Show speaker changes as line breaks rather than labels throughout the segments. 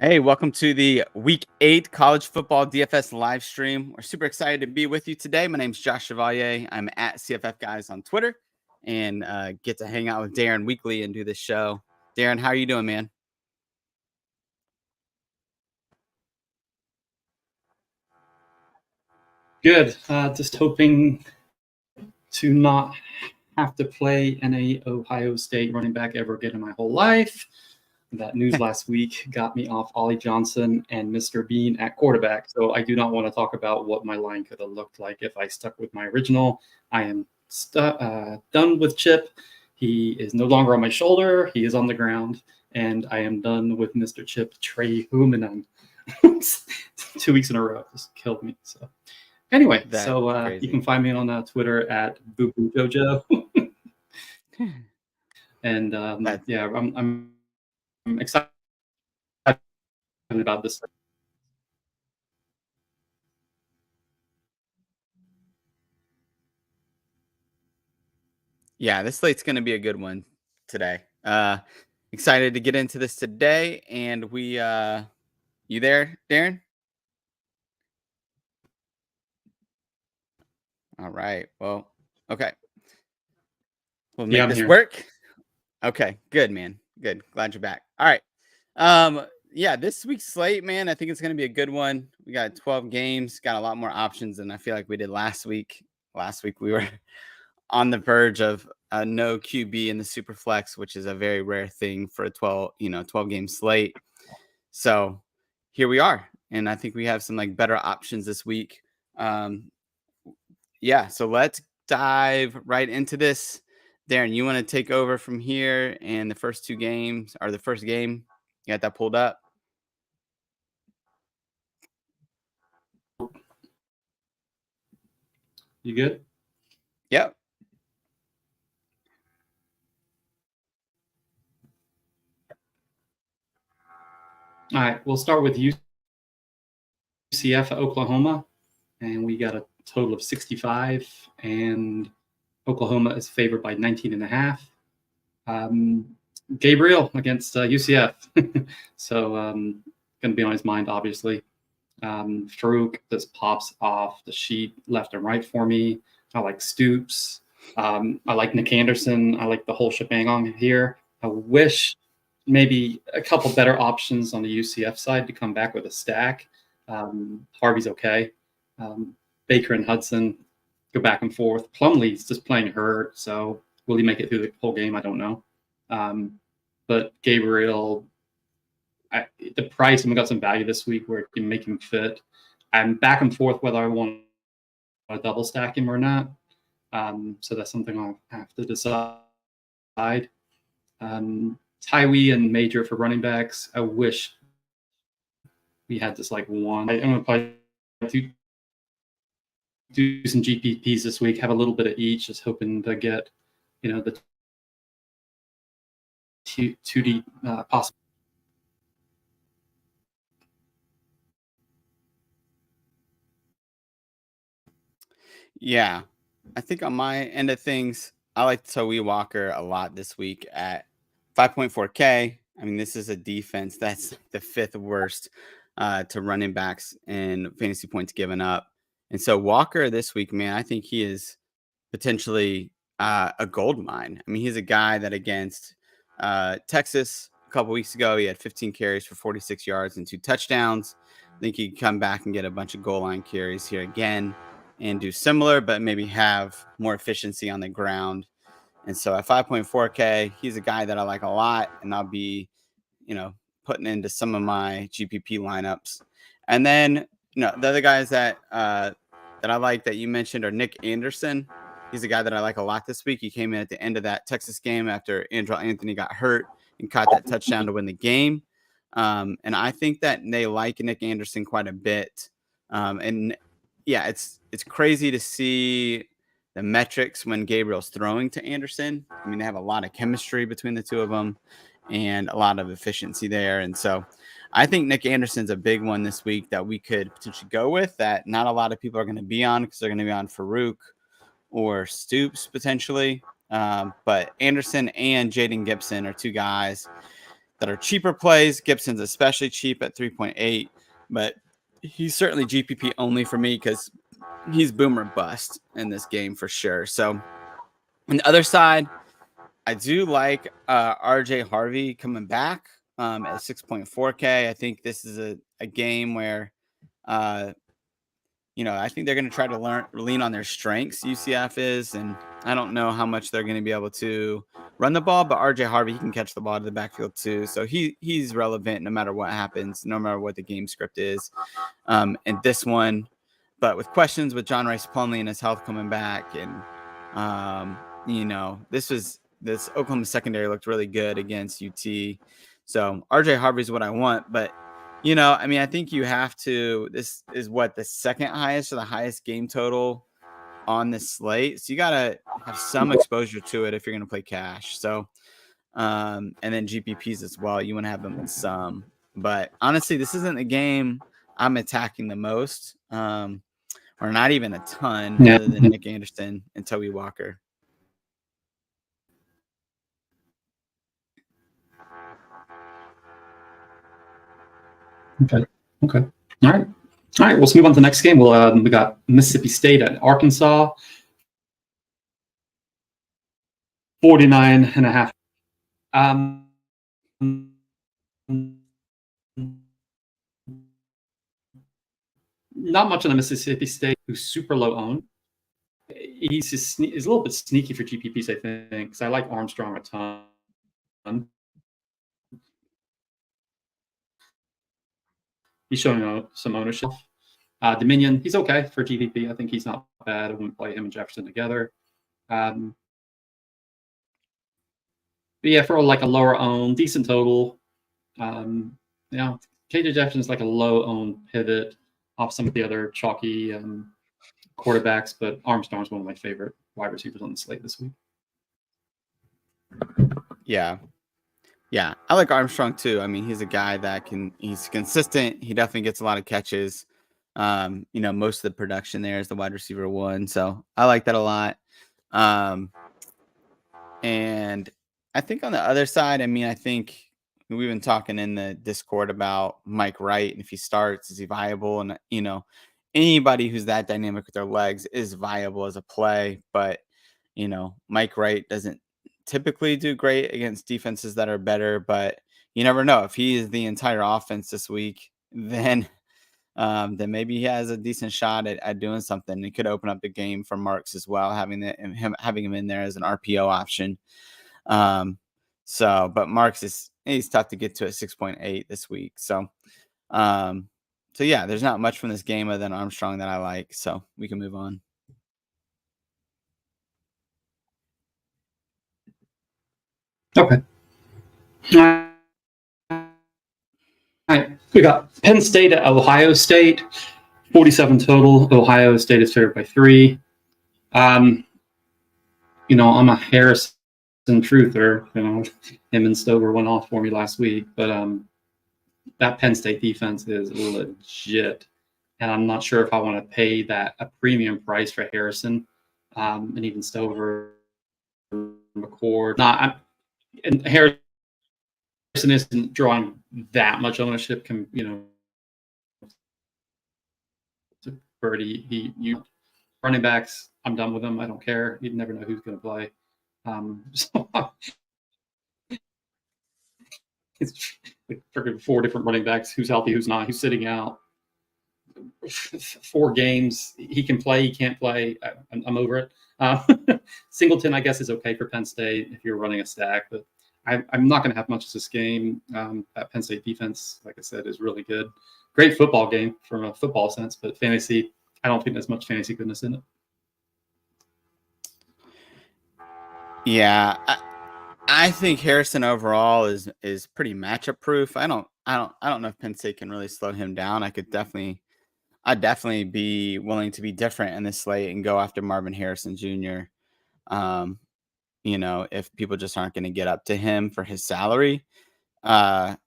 Hey, welcome to the Week 8 College Football DFS live stream. We're super excited to be with you today. My name's Josh Chevalier. I'm at CFF Guys on Twitter and get to hang out with Darren weekly and do this show. Darren, how are you doing, man?
Good. Just hoping to not have to play any Ohio State running back ever again in my whole life. That news last week got me off Ollie Johnson and Mr. Bean at quarterback. So I do not want to talk about what my line could have looked like if I stuck with my original. I am done with Chip. He is no longer on my shoulder. He is on the ground. And I am done with Mr. Chip Trey Humanan. 2 weeks in a row. Just killed me. So anyway, you can find me on Twitter at BooBooJojo. And I'm excited about this.
Yeah, this slate's going to be a good one today. Excited to get into this today. And you there, Darren? All right. Well, okay. We'll make this work. Okay, good, man. Good. Glad you're back. All right. Yeah, this week's slate, man, I think it's going to be a good one. We got 12 games, got a lot more options than I feel like we did last week. Last week we were on the verge of no QB in the super flex, which is a very rare thing for a 12 game slate. So here we are. And I think we have some like better options this week. Yeah, so let's dive right into this. Darren, you want to take over from here and the first two games, or the first game? You got that pulled up?
You good?
Yep.
All right, we'll start with UCF Oklahoma, and we got a total of 65, and Oklahoma is favored by 19.5. Gabriel against UCF, so going to be on his mind, obviously. Farouk just pops off the sheet left and right for me. I like Stoops. I like Nick Anderson. I like the whole shebang on here. I wish maybe a couple better options on the UCF side to come back with a stack. Harvey's okay. Baker and Hudson go back and forth. Plumlee's just playing hurt, so will he make it through the whole game? I don't know. But Gabriel, the price, and we got some value this week where it can make him fit. I'm back and forth whether I want to double stack him or not. So that's something I'll have to decide. Tywee and Major for running backs. I wish we had just like one. I'm going to probably do some GPPs this week, have a little bit of each, just hoping to get, the 2D possible.
Yeah, I think on my end of things, I like Tawee Walker a lot this week at 5.4K. I mean, this is a defense that's the fifth worst to running backs in fantasy points given up. And so Walker this week, man, I think he is potentially a gold mine. I mean, he's a guy that against Texas a couple weeks ago, he had 15 carries for 46 yards and 2 touchdowns. I think he can come back and get a bunch of goal line carries here again and do similar, but maybe have more efficiency on the ground. And so at 5.4K, he's a guy that I like a lot, and I'll be, putting into some of my GPP lineups. And then, the other guys that I like that you mentioned are Nick Anderson. He's a guy that I like a lot this week. He came in at the end of that Texas game after Andrew Anthony got hurt and caught that touchdown to win the game. And I think that they like Nick Anderson quite a bit. And yeah, it's crazy to see the metrics when Gabriel's throwing to Anderson. I mean, they have a lot of chemistry between the two of them and a lot of efficiency there. And so I think Nick Anderson's a big one this week that we could potentially go with, that not a lot of people are going to be on because they're going to be on Farouk or Stoops potentially. But Anderson and Jaden Gibson are two guys that are cheaper plays. Gibson's especially cheap at 3.8, but he's certainly GPP only for me because he's boomer bust in this game for sure. So on the other side, I do like RJ Harvey coming back at 6.4K. I think this is a game where uh, I think they're going to try to lean on their strengths. UCF is, and I don't know how much they're going to be able to run the ball, but RJ Harvey, he can catch the ball to the backfield too. So he's relevant no matter what happens, no matter what the game script is. And this one, but with questions with John Rice Plumlee and his health coming back, and this Oklahoma secondary looked really good against UT. So RJ Harvey is what I want, but I think you have to. This is what the second highest or the highest game total on this slate. So you got to have some exposure to it if you're going to play cash. So, and then GPPs as well. You want to have them in some. But honestly, this isn't the game I'm attacking the most, or not even a ton, other than Nick Anderson and Toby Walker.
Okay. All right. Let's move on to the next game. We got Mississippi State at Arkansas. 49.5. Not much on the Mississippi State, who's super low owned. He's a little bit sneaky for GPPs, I think, because I like Armstrong a ton. He's showing some ownership. Dominion, he's okay for GPP. I think he's not bad. I wouldn't play him and Jefferson together. But yeah, for like a lower owned, decent total. KJ Jefferson is like a low owned pivot off some of the other chalky quarterbacks, but Armstrong's one of my favorite wide receivers on the slate this week.
Yeah, I like Armstrong too. I mean, he's a guy that he's consistent. He definitely gets a lot of catches. Most of the production there is the wide receiver one. So I like that a lot. And I think on the other side, I think we've been talking in the Discord about Mike Wright, and if he starts, is he viable? And anybody who's that dynamic with their legs is viable as a play, but Mike Wright doesn't typically do great against defenses that are better, but you never know. If he is the entire offense this week, then maybe he has a decent shot at doing something. It could open up the game for Marks as well, having him in there as an RPO option. But Marks he's tough to get to at 6.8 this week. So yeah, there's not much from this game other than Armstrong that I like. So we can move on.
Okay. All right. We got Penn State at Ohio State. 47 total. Ohio State is favored by 3. I'm a Harrison truther. Him and Stover went off for me last week, but that Penn State defense is legit, and I'm not sure if I want to pay a premium price for Harrison, and even Stover, McCord. And Harrison isn't drawing that much ownership. Running backs, I'm done with them. I don't care. You never know who's going to play. It's like freaking 4 different running backs. Who's healthy, who's not, who's sitting out. 4 games. He can play, he can't play. I'm over it. Singleton, I guess, is okay for Penn State if you're running a stack, but I'm not going to have much of this game. That Penn State defense, like I said, is really good. Great football game from a football sense, but fantasy, I don't think there's much fantasy goodness in it.
Yeah, I think Harrison overall is pretty matchup proof. I don't know if Penn State can really slow him down. I'd definitely be willing to be different in this slate and go after Marvin Harrison Jr. If people just aren't going to get up to him for his salary. Because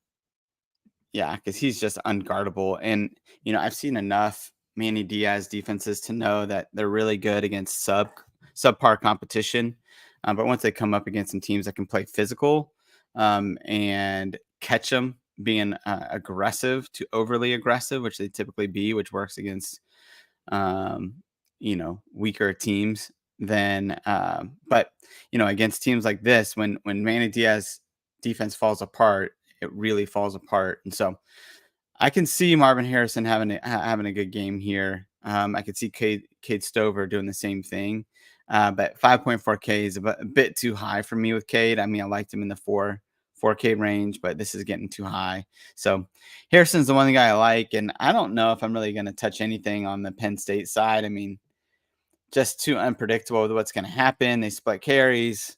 he's just unguardable. And, I've seen enough Manny Diaz defenses to know that they're really good against subpar competition. But once they come up against some teams that can play physical, and catch them being aggressive to overly aggressive, which they typically be, which works against um, weaker teams than but against teams like this, when Manny Diaz defense falls apart, it really falls apart. And so I can see Marvin Harrison having a good game here. I could see Cade Stover doing the same thing. But 5.4K is a bit too high for me with Cade. I mean, I liked him in the 4K range, but this is getting too high. So Harrison's the one guy I like, and I don't know if I'm really going to touch anything on the Penn State side. I mean, just too unpredictable with what's going to happen. They split carries.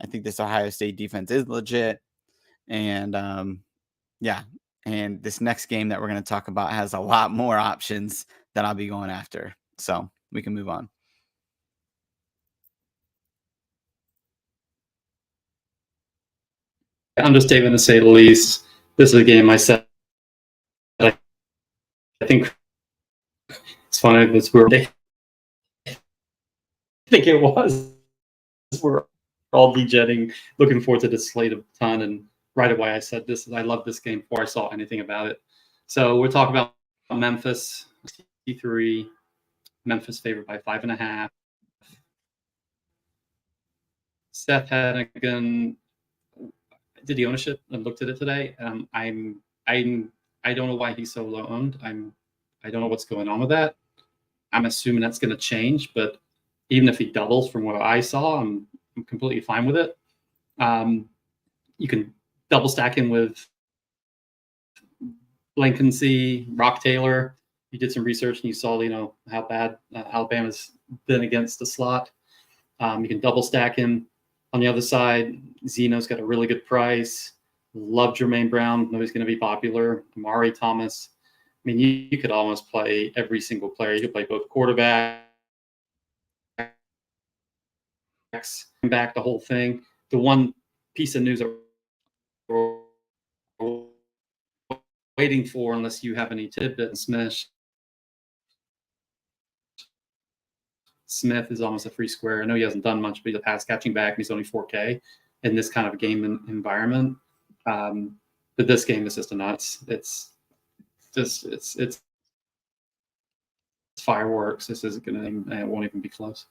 I think this Ohio State defense is legit, and yeah. And this next game that we're going to talk about has a lot more options that I'll be going after. So we can move on.
Understatement to say the least. This is a game I said I think it's funny because I think it was. We're all dejetting, looking forward to this slate a ton, and right away I said this. I love this game before I saw anything about it. So we're talking about Memphis T3. Memphis favored by 5.5. Seth Hennigan did the ownership and looked at it today. I don't know why he's so low owned. I don't know what's going on with that. I'm assuming that's going to change, but even if he doubles from what I saw, I'm completely fine with it. You can double stack him with Blankency, Rock Taylor. You did some research and you saw, how bad Alabama's been against the slot. You can double stack him. On the other side, Zeno's got a really good price. Love Jermaine Brown. Know he's going to be popular. Amari Thomas. I mean, you could almost play every single player. You could play both quarterbacks, back, the whole thing. The one piece of news that we're waiting for, unless you have any tidbits, Smith is almost a free square. I know he hasn't done much, but he's a pass catching back, and he's only 4K in this kind of game environment. But this game is just a nuts. It's fireworks. This isn't it won't even be close.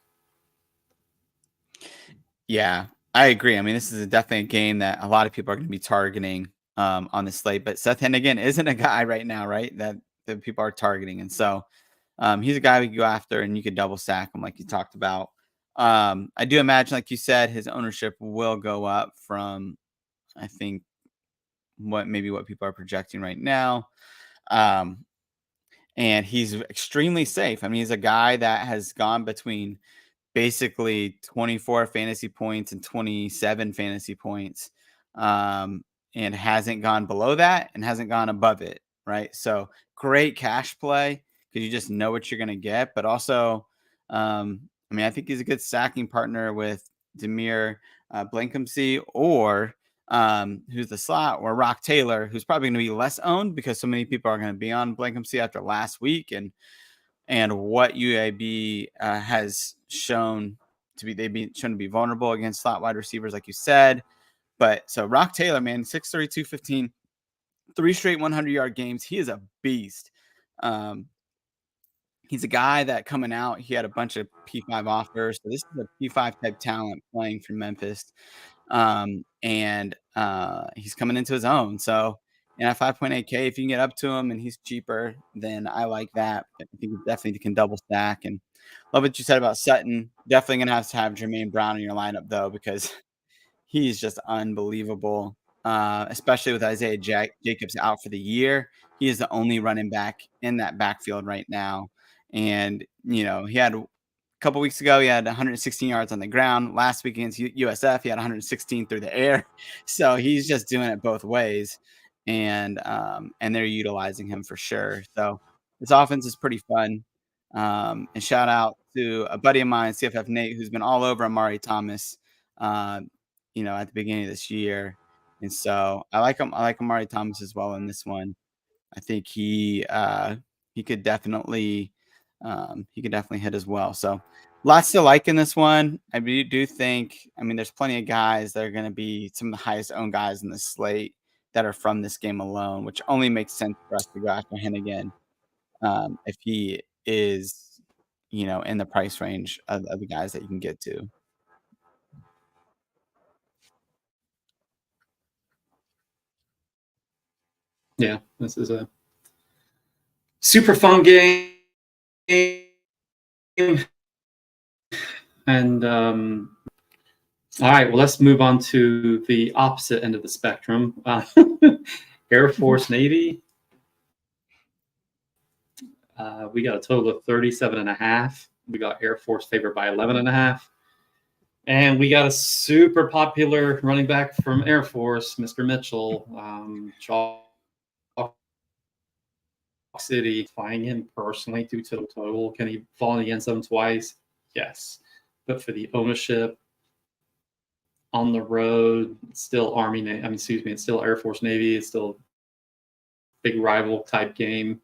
Yeah, I agree. I mean, this is definitely a game that a lot of people are going to be targeting on the slate. But Seth Hennigan isn't a guy right now, right? That people are targeting, and so he's a guy we could go after, and you could double stack him like you talked about. I do imagine, like you said, his ownership will go up from, I think, what people are projecting right now. And he's extremely safe. I mean, he's a guy that has gone between basically 24 fantasy points and 27 fantasy points, and hasn't gone below that and hasn't gone above it, right? So great cash play because you just know what you're going to get. But also, I mean, I think he's a good stacking partner with Demir Blankency or who's the slot, or Rock Taylor, who's probably going to be less owned because so many people are going to be on Blankency after last week and what UAB has shown to be, they've been shown to be vulnerable against slot wide receivers, like you said. But so Rock Taylor, man, 6'3", 215, 3 straight 100-yard games. He is a beast. He's a guy that coming out, he had a bunch of P5 offers. So this is a P5 type talent playing for Memphis. And he's coming into his own. So at 5.8K, if you can get up to him and he's cheaper, then I like that. I think you definitely can double stack. And love what you said about Sutton. Definitely going to have Jermaine Brown in your lineup, though, because he's just unbelievable, especially with Isaiah Jacobs out for the year. He is the only running back in that backfield right now. And, he had a couple weeks ago, he had 116 yards on the ground. Last week against USF, he had 116 through the air. So he's just doing it both ways. And they're utilizing him for sure. So this offense is pretty fun. And shout out to a buddy of mine, CFF Nate, who's been all over Amari Thomas, at the beginning of this year. And so I like him. I like Amari Thomas as well in this one. I think he could definitely he could definitely hit as well. So lots to like in this one. I do think, I mean, there's plenty of guys that are going to be some of the highest owned guys in the slate that are from this game alone, which only makes sense for us to go after him again if he is, in the price range of the guys that you can get to.
Yeah, this is a super fun game. And all right, well, let's move on to the opposite end of the spectrum. Air Force Navy. We got a total of 37.5. We got Air Force favored by 11.5. And we got a super popular running back from Air Force, Mr. Mitchell. Chalk City, flying him personally due to the total. Can he fall in the end zone twice? Yes. But for the ownership on the road, it's still it's still Air Force Navy. It's still big rival type game.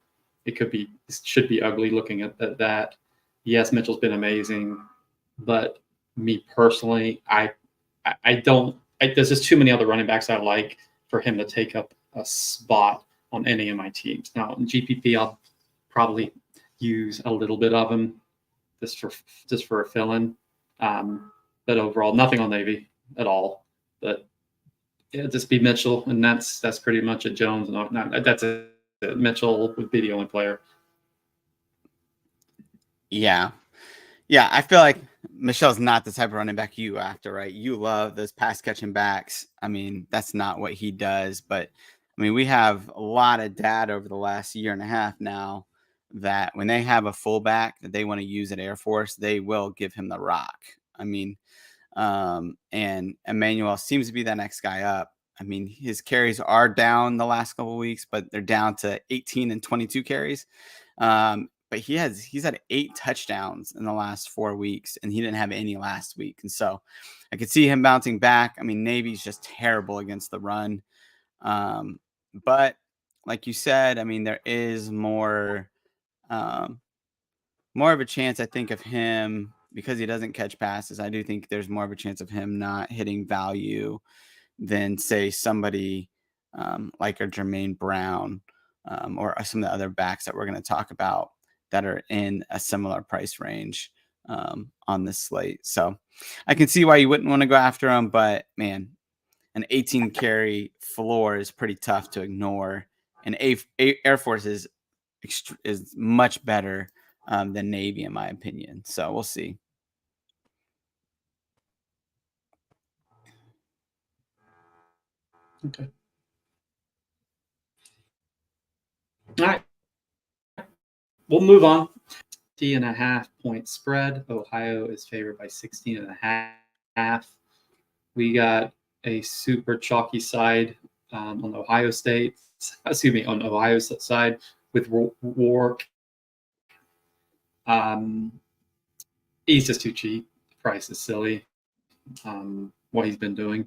It should be ugly looking at that. Yes, Mitchell's been amazing, but me personally, there's just too many other running backs I like for him to take up a spot on any of my teams. Now in GPP, I'll probably use a little bit of him just for a fill-in. But overall, nothing on Navy at all. But yeah, just be Mitchell, and that's pretty much it. Jones, that's it. Mitchell would be the only player.
Yeah. Yeah, I feel like Michelle's not the type of running back you after, right? You love those pass catching backs. I mean, that's not what he does. But I mean, we have a lot of data over the last year and a half now that when they have a fullback that they want to use at Air Force, they will give him the rock. I mean, and Emmanuel seems to be that next guy up. I mean, his carries are down the last couple of weeks, but they're down to 18 and 22 carries. But he's had 8 touchdowns in the last 4 weeks, and he didn't have any last week. And so I could see him bouncing back. I mean, Navy's just terrible against the run. But like you said, I mean, there is more of a chance, I think, of him because he doesn't catch passes. I do think there's more of a chance of him not hitting value than, say, somebody like a Jermaine Brown or some of the other backs that we're going to talk about that are in a similar price range on this slate. So I can see why you wouldn't want to go after him, but man, an 18 carry floor is pretty tough to ignore. And Air Force is much better than Navy, in my opinion. So we'll see.
Okay. All right. We'll move on. 50.5 point spread. Ohio is favored by 16.5. We got a super chalky side on Ohio State. On Ohio's side with Rourke. He's just too cheap. The price is silly. What he's been doing.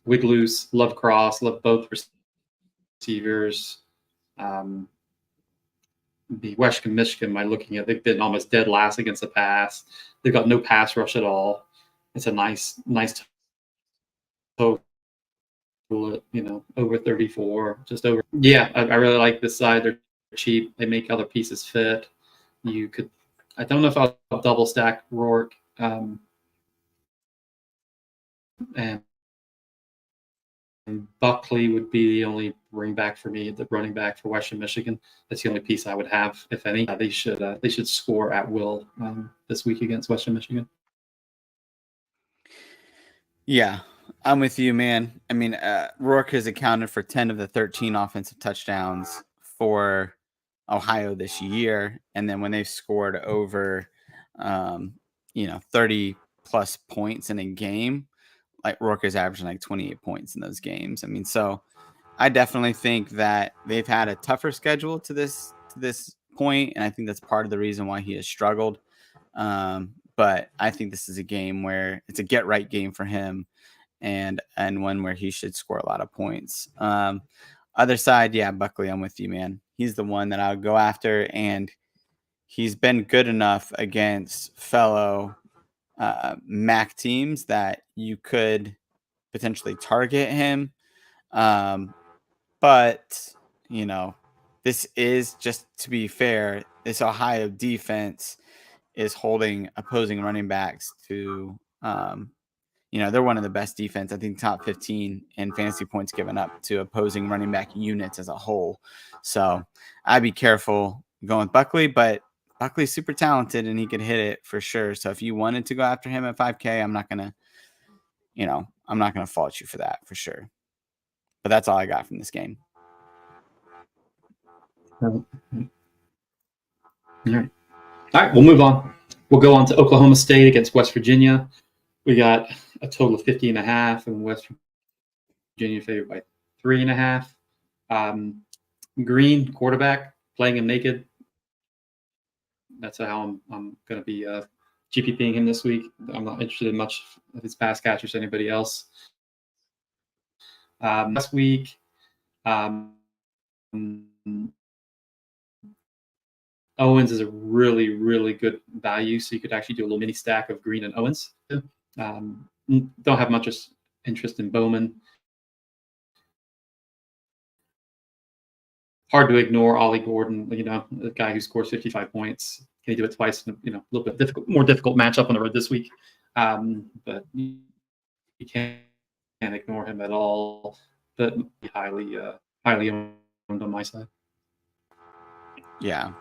Wigloose, love Cross, love both receivers. The Western Michigan, by looking at, they've been almost dead last against the pass. They've got no pass rush at all. It's a nice total, over 34, just over. Yeah, I really like this side. They're cheap. They make other pieces fit. I don't know if I'll double stack Rourke and Buckley would be the only running back for me, the running back for Western Michigan. That's the only piece I would have, if any. They should score at will this week against Western Michigan.
Yeah, I'm with you, man. I mean, Rourke has accounted for 10 of the 13 offensive touchdowns for Ohio this year. And then when they've scored over, 30 plus points in a game, like Rourke is averaging like 28 points in those games. I mean, so I definitely think that they've had a tougher schedule to this point, and I think that's part of the reason why he has struggled. But I think this is a game where it's a get right game for him, and one where he should score a lot of points. Other side, yeah, Buckley, I'm with you, man. He's the one that I would go after, and he's been good enough against fellow MAC teams that you could potentially target him. But, you know, this is, just to be fair, this Ohio defense is holding opposing running backs to, they're one of the best defense, I think top 15 in fantasy points given up to opposing running back units as a whole. So I'd be careful going with Buckley, but Buckley's super talented and he could hit it for sure. So if you wanted to go after him at 5K, I'm not going to fault you for that for sure. But that's all I got from this game.
All right, we'll move on. We'll go on to Oklahoma State against West Virginia. We got a total of 50.5, and West Virginia favored by 3.5. Green, quarterback, playing him naked. That's how I'm going to be GPPing him this week. I'm not interested in much of his pass catchers or anybody else. Last week, Owens is a really, really good value, so you could actually do a little mini stack of Green and Owens. Don't have much interest in Bowman. Hard to ignore Ollie Gordon, the guy who scores 55 points. Can he do it twice? A little bit more difficult matchup on the road this week. But you can't ignore him at all. But highly owned on my side.
Yeah.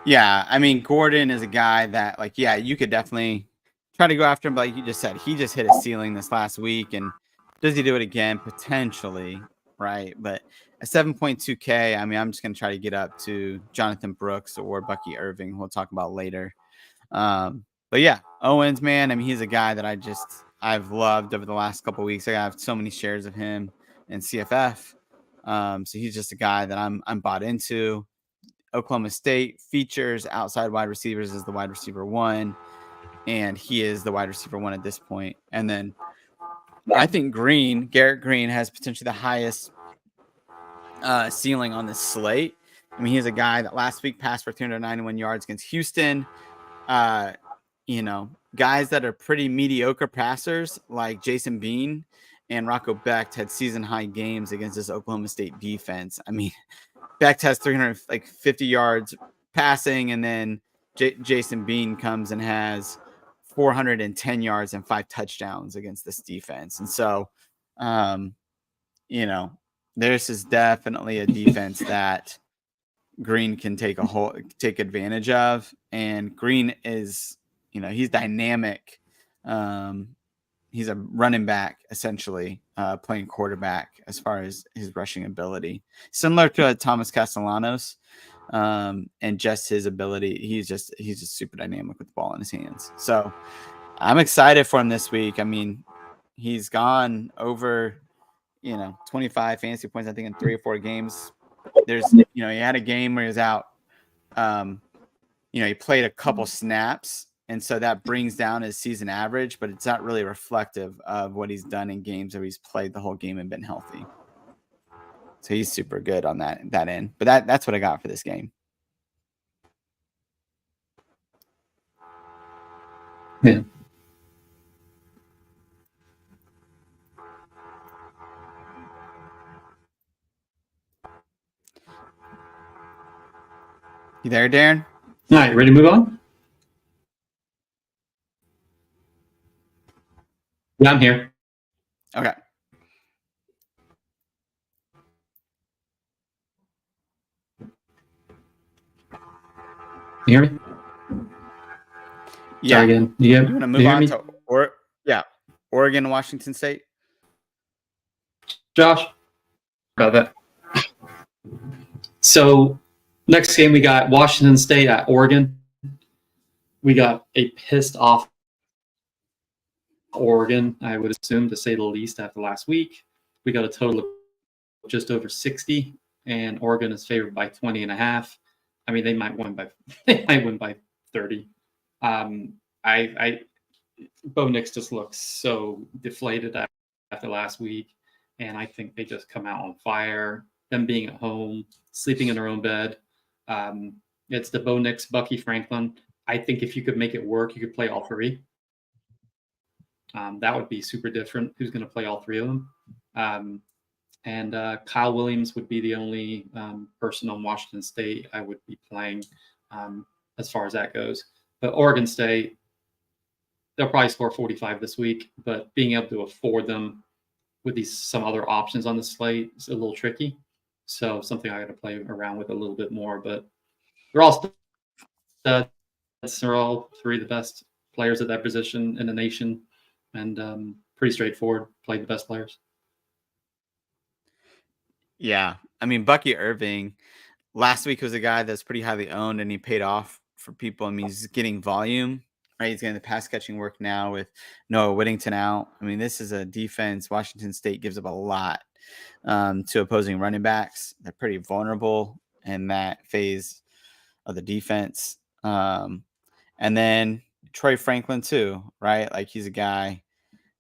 Yeah. I mean, Gordon is a guy that, you could definitely try to go after him. But like you just said, he just hit a ceiling this last week. And does he do it again? Potentially. Right. But at 7.2K, I mean, I'm just going to try to get up to Jonathan Brooks or Bucky Irving. We'll talk about later. But yeah, Owens, man, I mean, he's a guy that I've loved over the last couple of weeks. I have so many shares of him in CFF. So he's just a guy that I'm bought into. Oklahoma State features outside wide receivers as the wide receiver 1, and he is the wide receiver 1 at this point. And then I think Garrett Green has potentially the highest ceiling on this slate. I mean, he's a guy that last week passed for 391 yards against Houston. Guys that are pretty mediocre passers like Jason Bean and Rocco Becht had season high games against this Oklahoma State defense. I mean, Becht has 350 yards passing, and then Jason Bean comes and has 410 yards and 5 touchdowns against this defense. And so, this is definitely a defense that Green can take advantage of. And Green is, he's dynamic. He's a running back, essentially, playing quarterback as far as his rushing ability. Similar to Thomas Castellanos, and just his ability. He's just super dynamic with the ball in his hands. So I'm excited for him this week. I mean, he's gone over, 25 fantasy points, I think, in 3 or 4 games. There's, he had a game where he was out. He played a couple snaps. And so that brings down his season average, but it's not really reflective of what he's done in games where he's played the whole game and been healthy. So he's super good on that end. But that's what I got for this game.
Yeah.
You there, Darren?
All right, ready to move on? Yeah, I'm here.
Okay.
You hear me?
Yeah.
Sorry again. You
want to move on to Oregon, Washington State?
Josh? About that. So next game, we got Washington State at Oregon. We got a pissed off Oregon, I would assume, to say the least, after last week. We got a total of just over 60, and Oregon is favored by 20.5. I mean, they might win by 30. Bo Nix just looks so deflated after last week, and I think they just come out on fire. Them being at home, sleeping in their own bed, It's the Bo Nix, Bucky Franklin. I think if you could make it work, you could play all three. That would be super different. Who's going to play all three of them? And Kyle Williams would be the only person on Washington State I would be playing as far as that goes. But Oregon State, they'll probably score 45 this week, but being able to afford them with some other options on the slate is a little tricky. So something I got to play around with a little bit more. But they're all studs. They're all three of the best players at that position in the nation, and pretty straightforward. Play the best players.
Yeah. I mean, Bucky Irving last week was a guy that's pretty highly owned and he paid off for people. I mean, he's getting volume, right? He's getting the pass catching work now with Noah Whittington out. I mean, this is a defense. Washington State gives up a lot to opposing running backs. They're pretty vulnerable in that phase of the defense. And then Troy Franklin too, right? Like he's a guy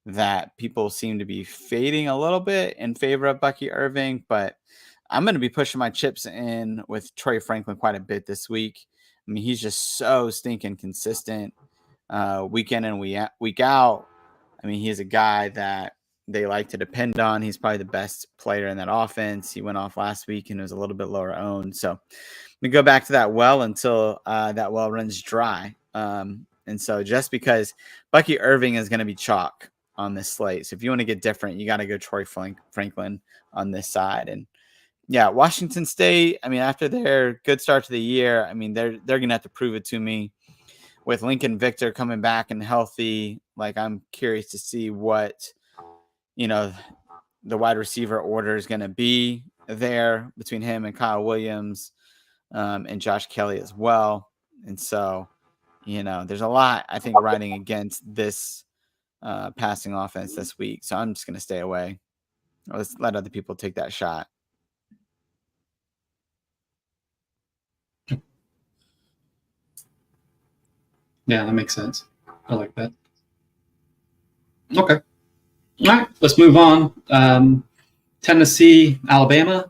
that people seem to be fading a little bit in favor of Bucky Irving, but I'm going to be pushing my chips in with Troy Franklin quite a bit this week. I mean, he's just so stinking consistent week in and week out. I mean, he's a guy that they like to depend on. He's probably the best player in that offense. He went off last week and was a little bit lower owned. So we go back to that well until that well runs dry. And so just because Bucky Irving is going to be chalk on this slate. So if you want to get different, you got to go Troy Franklin on this side. And yeah, Washington State, I mean, after their good start to the year, I mean, they're going to have to prove it to me with Lincoln Victor coming back and healthy. Like, I'm curious to see what, the wide receiver order is going to be there between him and Kyle Williams and Josh Kelly as well. And so, there's a lot, I think, riding against this passing offense this week. So I'm just going to stay away. Let's let other people take that shot.
Yeah, that makes sense. I like that. Okay. All right, let's move on. Tennessee, Alabama,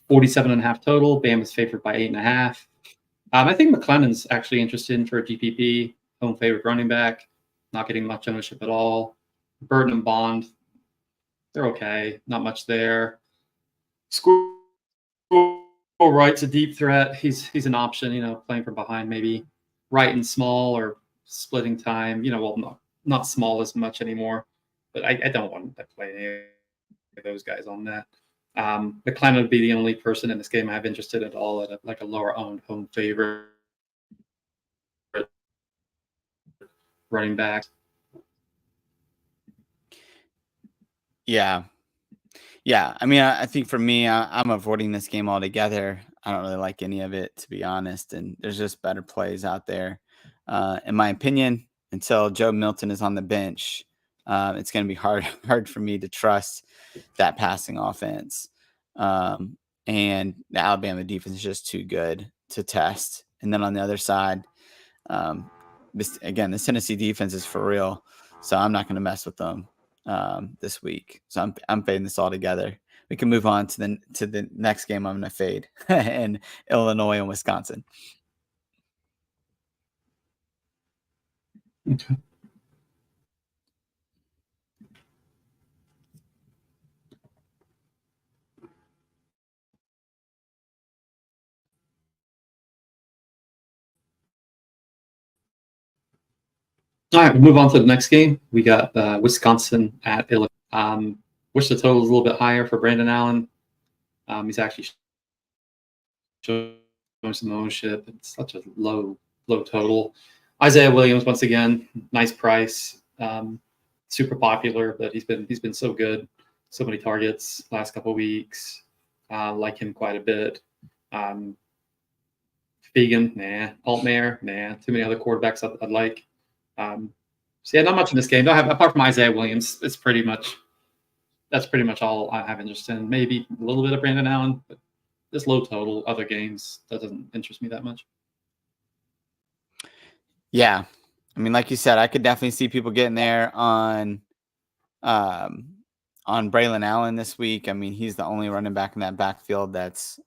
47.5 total. Bama's favored by 8.5. I think McClellan's actually interested in for a GPP, home favorite running back, not getting much ownership at all. Burton and Bond, they're okay, not much there. Squirrel Wright's a deep threat. He's an option, playing from behind maybe. Wright and Small or splitting time, well, not Small as much anymore, but I don't want to play any of those guys on that. McClellan would be the only person in this game I have interested at all at a lower owned home favorite running back.
Yeah. I mean, I think for me, I'm avoiding this game altogether. I don't really like any of it, to be honest. And there's just better plays out there, in my opinion. Until Joe Milton is on the bench, it's going to be hard for me to trust that passing offense. And the Alabama defense is just too good to test. And then on the other side, this Tennessee defense is for real, so I'm not going to mess with them this week. So I'm fading this all together. We can move on to the next game I'm going to fade in Illinois and Wisconsin.
Okay. All right, we'll move on to the next game. We got Wisconsin at Illinois. Wish the total was a little bit higher for Brandon Allen. He's actually showing some ownership. It's such a low total. Isaiah Williams, once again, nice price. Super popular, but he's been so good. So many targets last couple of weeks. Like him quite a bit. Fegan, nah. Altmaier, nah. Too many other quarterbacks I'd like. So yeah, not much in this game. Don't have, apart from Isaiah Williams, that's pretty much all I have interest in. Maybe a little bit of Brandon Allen, but this low total, other games, that doesn't interest me that much.
Yeah, I mean, like you said, I could definitely see people getting there on Braylon Allen this week. I mean, he's the only running back in that backfield that's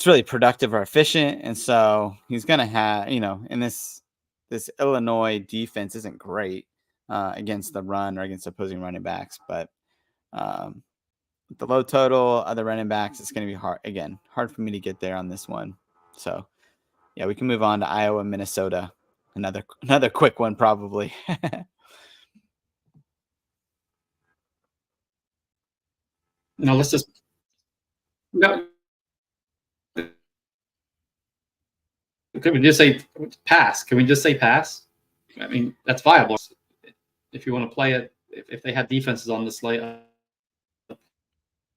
it's really productive or efficient. And so he's going to have, in this Illinois defense isn't great against the run or against opposing running backs, but um, the low total, other running backs, it's going to be hard for me to get there on this one. So yeah, we can move on to Iowa, Minnesota. Another quick one, probably.
No, let's just no. Can we just say pass? Can we just say pass? I mean, that's viable if you want to play it. If they have defenses on the slate,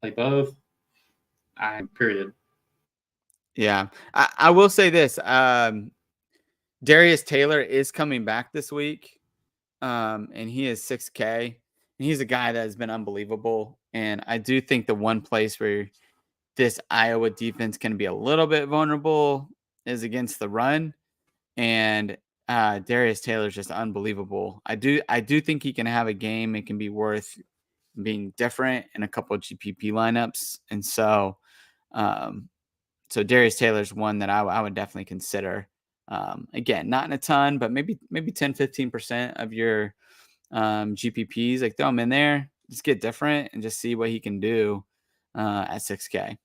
play both. Period.
Yeah, I will say this: Darius Taylor is coming back this week, and he is 6K. And he's a guy that has been unbelievable. And I do think the one place where this Iowa defense can be a little bit vulnerable is against the run. And Darius Taylor's just unbelievable. I do think he can have a game. It can be worth being different in a couple of GPP lineups. And so Darius Taylor's one that I would definitely consider. Again, not in a ton, but maybe 10-15% of your GPPs. Like, throw him in there, just get different and just see what he can do at 6K.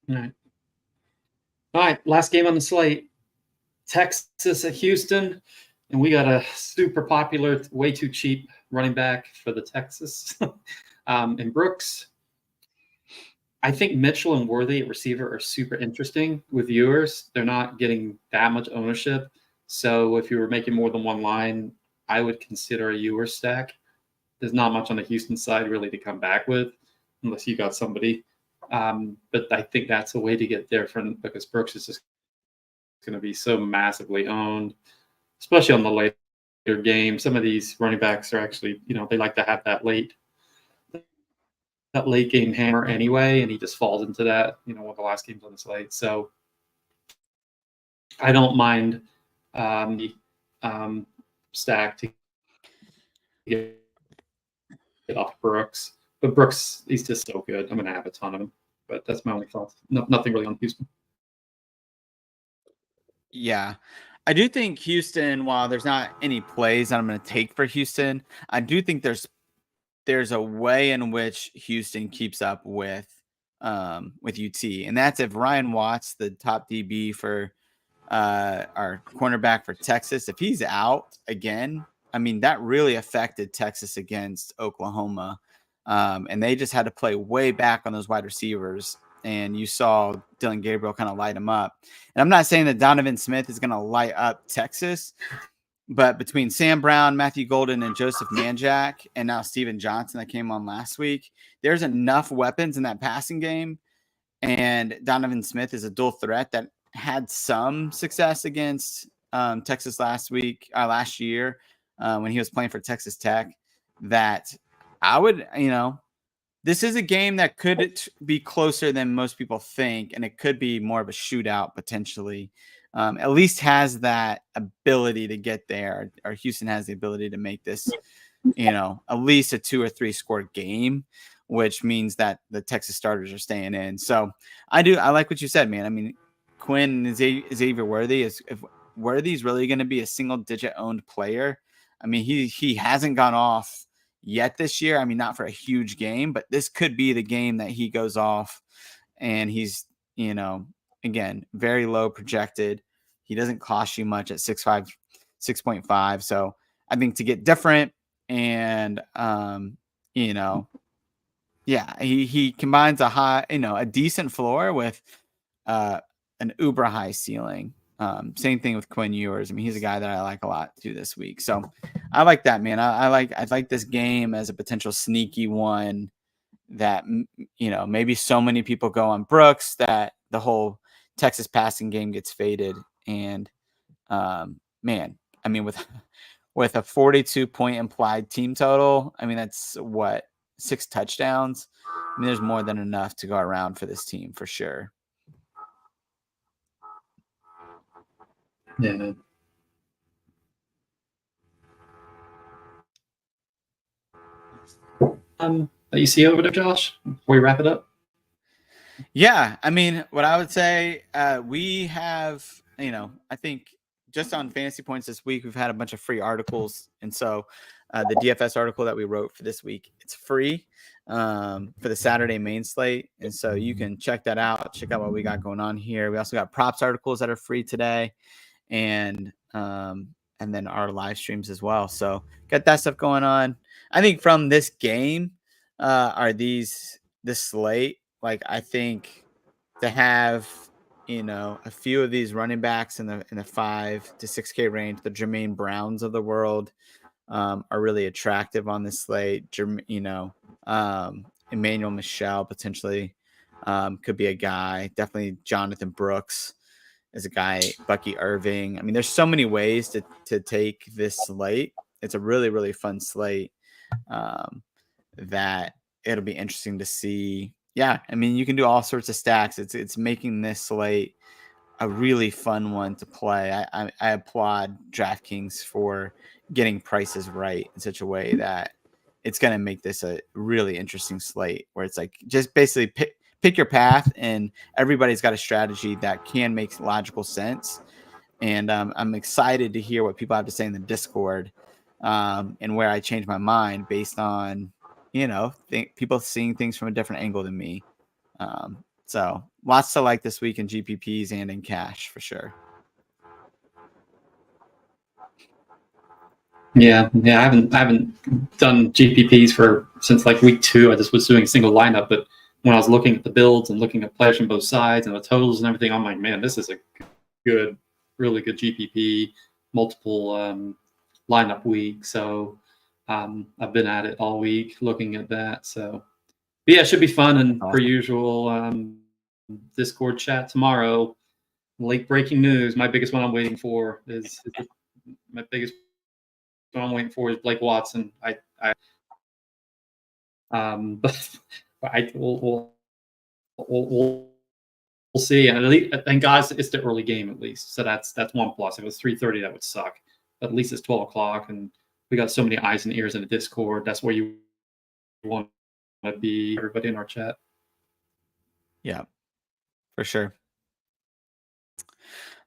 All right. All right. Last game on the slate. Texas at Houston, and we got a super popular, way too cheap running back for the Texas, and Brooks. I think Mitchell and Worthy at receiver are super interesting with viewers. They're not getting that much ownership. So if you were making more than one line, I would consider a Ewer stack. There's not much on the Houston side really to come back with, unless you got somebody. But I think that's a way to get there because Brooks is just going to be so massively owned, especially on the later game. Some of these running backs are actually, they like to have that late game hammer anyway, and he just falls into that, one of the last games on the slate. So I don't mind the stack to get off Brooks, but Brooks, he's just so good. I'm going to have a ton of him, but that's my only thought. Nothing really on Houston.
Yeah. I do think Houston, while there's not any plays that I'm going to take for Houston, I do think there's a way in which Houston keeps up with UT, and that's if Ryan Watts, the top DB for our cornerback for Texas, if he's out again, I mean, that really affected Texas against Oklahoma, and they just had to play way back on those wide receivers. And you saw Dylan Gabriel kind of light him up. And I'm not saying that Donovan Smith is going to light up Texas, but between Sam Brown, Matthew Golden, and Joseph Manjack, and now Steven Johnson that came on last week, there's enough weapons in that passing game. And Donovan Smith is a dual threat that had some success against Texas last year when he was playing for Texas Tech, that I would, this is a game that could be closer than most people think, and it could be more of a shootout potentially. At least has that ability to get there, or Houston has the ability to make this, at least a 2 or 3 score game, which means that the Texas starters are staying in. So I like what you said, man. I mean, Quinn and Xavier Worthy, if Worthy's really going to be a single digit owned player, I mean, he hasn't gone off yet this year. I mean, not for a huge game, but this could be the game that he goes off, and he's, again, very low projected. He doesn't cost you much at 6.5. So I think to get different and, yeah, he combines a high, a decent floor with an uber high ceiling. Same thing with Quinn Ewers. I mean, he's a guy that I like a lot too this week. So I like that, man. I like this game as a potential sneaky one that, maybe so many people go on Brooks that the whole Texas passing game gets faded. And man, I mean, with a 42-point implied team total, I mean, that's what, 6 touchdowns. I mean, there's more than enough to go around for this team for sure.
Yeah. that you see over there, Josh, before we wrap it up?
Yeah, I mean, what I would say, we have, I think just on fantasy points this week, we've had a bunch of free articles, and so the DFS article that we wrote for this week, it's free for the Saturday main slate, and so you can check that out. Check out what we got going on here. We also got props articles that are free today, and then our live streams as well. So got that stuff going on. I think from this game, are this slate. Like, I think to have, a few of these running backs in the 5 to 6K range, the Jermaine Browns of the world, are really attractive on this slate. Emmanuel Michelle potentially could be a guy. Definitely Jonathan Brooks is a guy. Bucky Irving. I mean, there's so many ways to take this slate. It's a really, really fun slate that it'll be interesting to see. Yeah, I mean, you can do all sorts of stacks. It's making this slate a really fun one to play. I applaud DraftKings for getting prices right in such a way that it's going to make this a really interesting slate where it's like just basically pick your path, and everybody's got a strategy that can make logical sense. And I'm excited to hear what people have to say in the Discord, and where I change my mind based on, people seeing things from a different angle than me. So lots to like this week in GPPs and in cash for sure.
Yeah. I haven't done GPPs since like week 2. I just was doing a single lineup, but when I was looking at the builds and looking at players from both sides and the totals and everything, I'm like, man, this is a really good GPP, multiple lineup week. So I've been at it all week looking at that. So but yeah, it should be fun. And per usual, Discord chat tomorrow. Late breaking news. My biggest one I'm waiting for is Blake Watson. But we'll see. And guys, it's the early game at least, so that's one plus. If it was 3:30, that would suck. But at least it's 12 o'clock, and we got so many eyes and ears in the Discord. That's where you want to be. Everybody in our chat.
Yeah, for sure.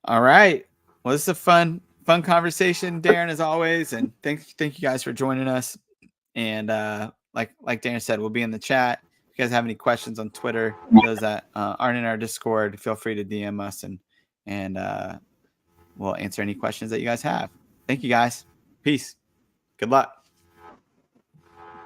All right. Well, this is a fun conversation, Darren, as always, and thank you guys for joining us. And like Darren said, we'll be in the chat. If you guys have any questions on Twitter, those that aren't in our Discord, feel free to DM us, and we'll answer any questions that you guys have. Thank you, guys. Peace. Good luck.